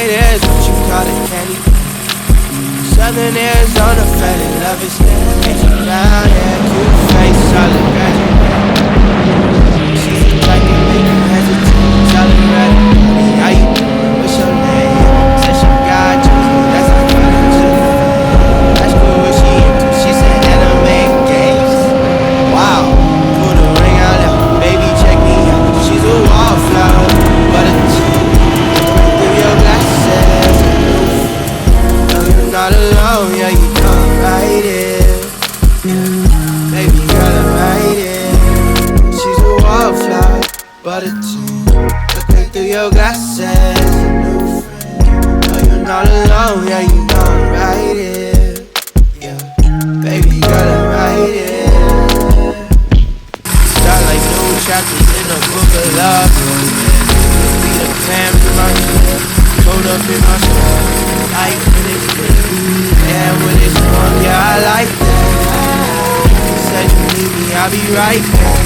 night is what you call it, candy. Southern Arizona, fell in love is ain't you down, yeah, cute face, solid graduate. She's the type to make you hesitate, tell her right, honey, how you doing, what's your name? Said she got you, that's how I got you. That's cool, what she into, she said anime games. Wow, put a ring out there, baby, check me out. She's a wallflower, but a through your glasses. No, you're not alone, yeah, you come right in. Yeah, baby girl, I'm right in. She's a wallflower, but a looking through your glasses. A new friend. No, you're not alone, yeah, you know I'm right in. Yeah, baby girl, I'm right in. Start like new chapters in a book of love. Be the clams in my shit, cold up in my soul. Like when it's good, and when it's wrong, yeah, I like that. You said you need me, I'll be right back.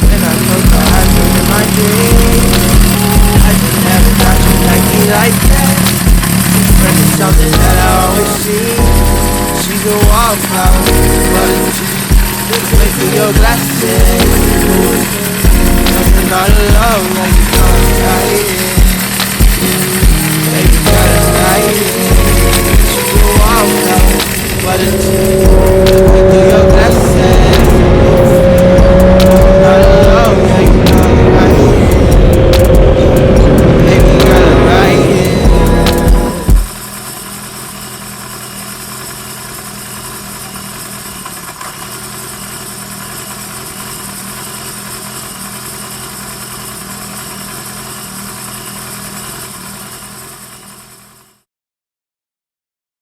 And I close my eyes in my dreams.